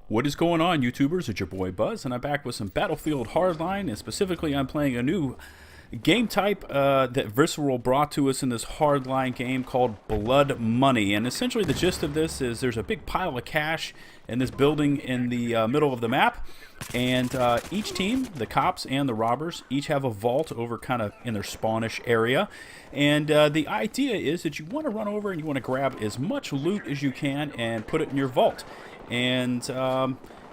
What is going on, YouTubers? It's your boy Buzz, and I'm back with some Battlefield Hardline, and specifically I'm playing a new game type that Visceral brought to us in this Hardline game called Blood Money. And essentially the gist of this is there's a big pile of cash in this building in the middle of the map, and each team, the cops and the robbers, each have a vault over kind of in their spawnish area. And the idea is that you want to run over and you want to grab as much loot as you can and put it in your vault. And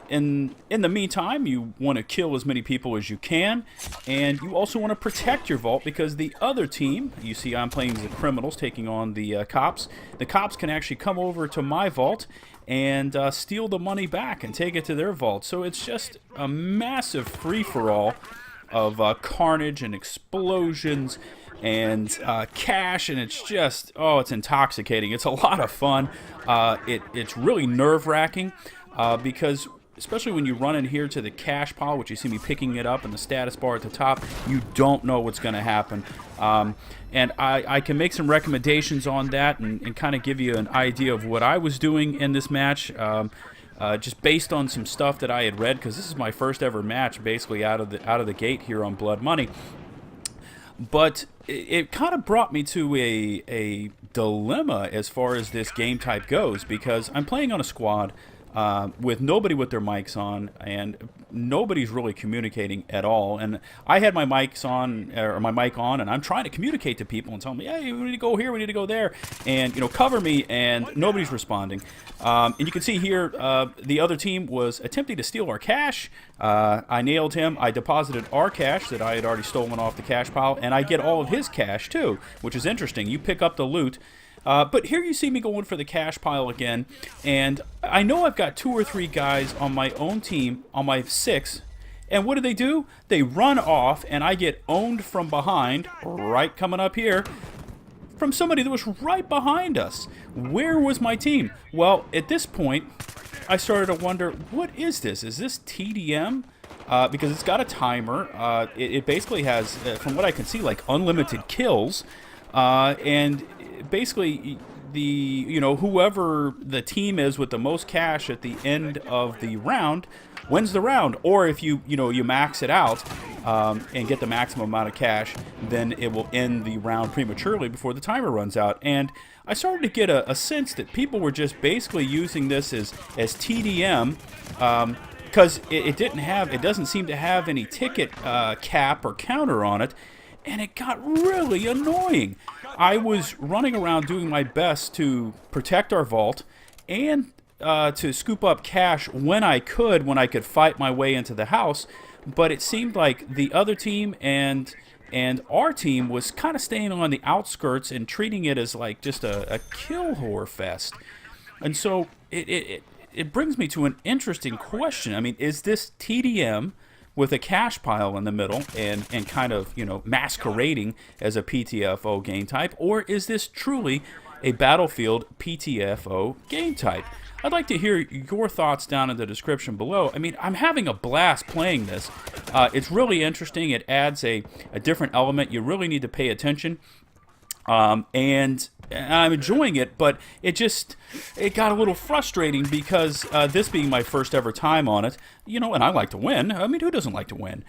in the meantime, you want to kill as many people as you can, and you also want to protect your vault because the other team, you see I'm playing the criminals taking on the cops. The cops can actually come over to my vault and steal the money back and take it to their vault. So it's just a massive free-for-all of carnage and explosions and cash, and it's just, oh, it's intoxicating. It's a lot of fun. It's really nerve-wracking because especially when you run in here to the cash pile, which you see me picking it up in the status bar at the top, you don't know what's going to happen. And I can make some recommendations on that and kind of give you an idea of what I was doing in this match, just based on some stuff that I had read, because this is my first ever match basically out of the gate here on Blood Money. But it kind of brought me to a dilemma as far as this game type goes, because I'm playing on a squad with nobody with their mics on, and nobody's really communicating at all. And I had my mics on, or my mic on, and I'm trying to communicate to people and tell them, hey, we need to go here, we need to go there, and cover me, and nobody's responding. And you can see here, the other team was attempting to steal our cash. I nailed him. I deposited our cash that I had already stolen off the cash pile, and I get all of his cash too, which is interesting. You pick up the loot. But here you see me going for the cash pile again, and I know I've got 2 or 3 guys on my own team, on my 6, and what do? They run off, and I get owned from behind, right coming up here, from somebody that was right behind us. Where was my team? Well, at this point, I started to wonder, what is this? Is this TDM? Because it's got a timer. It basically has, from what I can see, like unlimited kills, and basically whoever the team is with the most cash at the end of the round wins the round. Or if you max it out and get the maximum amount of cash, then it will end the round prematurely before the timer runs out. And I started to get a sense that people were just basically using this as TDM, because it doesn't seem to have any ticket cap or counter on it. And it got really annoying. I was running around doing my best to protect our vault and to scoop up cash when I could fight my way into the house. But it seemed like the other team and our team was kind of staying on the outskirts and treating it as like just a kill whore fest. And so it brings me to an interesting question. I mean, is this TDM with a cash pile in the middle and kind of, masquerading as a PTFO game type? Or is this truly a Battlefield PTFO game type? I'd like to hear your thoughts down in the description below. I mean, I'm having a blast playing this. It's really interesting. It adds a different element. You really need to pay attention. And I'm enjoying it, but it got a little frustrating because this being my first ever time on it, and I like to win. I mean, who doesn't like to win?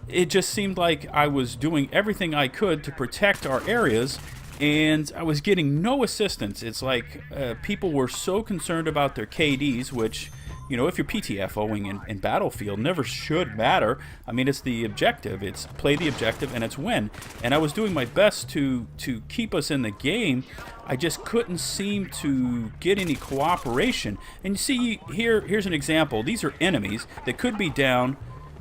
It just seemed like I was doing everything I could to protect our areas, and I was getting no assistance. It's like people were so concerned about their KDs, which, if you're PTFOing in Battlefield, never should matter. I mean, it's the objective. It's play the objective and it's win. And I was doing my best to keep us in the game. I just couldn't seem to get any cooperation. And you see, here's an example. These are enemies that could be down,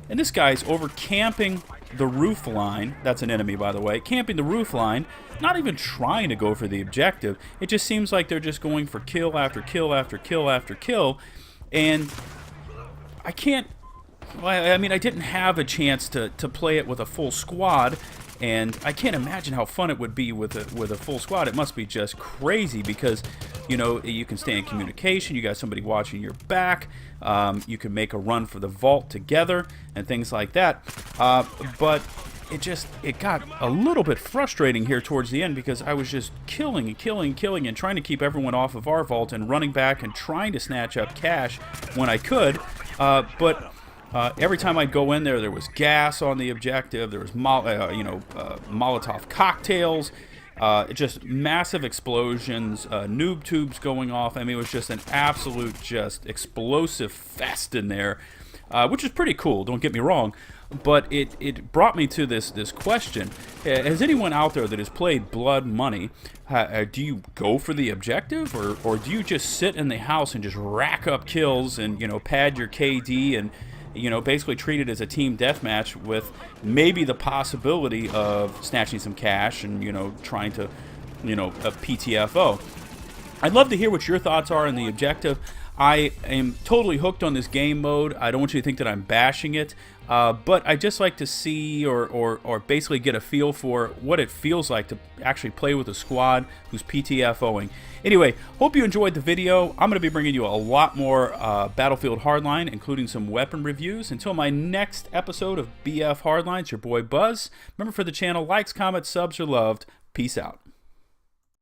and this guy's over camping the roof line. That's an enemy, by the way. Camping the roof line, not even trying to go for the objective. It just seems like they're just going for kill after kill after kill after kill. And I can't, I mean, I didn't have a chance to play it with a full squad, And I can't imagine how fun it would be with a full squad. It must be just crazy because, you know, you can stay in communication. You got somebody watching your back. You can make a run for the vault together and things like that. But it got a little bit frustrating here towards the end because I was just killing and trying to keep everyone off of our vault and running back and trying to snatch up cash when I could. But every time I'd go in there, there was gas on the objective. There was Molotov cocktails, just massive explosions, noob tubes going off. I mean, it was just an absolute just explosive fest in there, which is pretty cool. Don't get me wrong. But it brought me to this question. Has anyone out there that has played Blood Money, do you go for the objective, or do you just sit in the house and just rack up kills and, you know, pad your KD and, you know, basically treat it as a team deathmatch with maybe the possibility of snatching some cash and, you know, trying to, you know, a PTFO? I'd love to hear what your thoughts are on the objective. I am totally hooked on this game mode. I don't want you to think that I'm bashing it, but I just like to see or basically get a feel for what it feels like to actually play with a squad who's PTFOing. Anyway, hope you enjoyed the video. I'm going to be bringing you a lot more Battlefield Hardline, including some weapon reviews. Until my next episode of BF Hardline, it's your boy Buzz. Remember, for the channel, likes, comments, subs are loved. Peace out.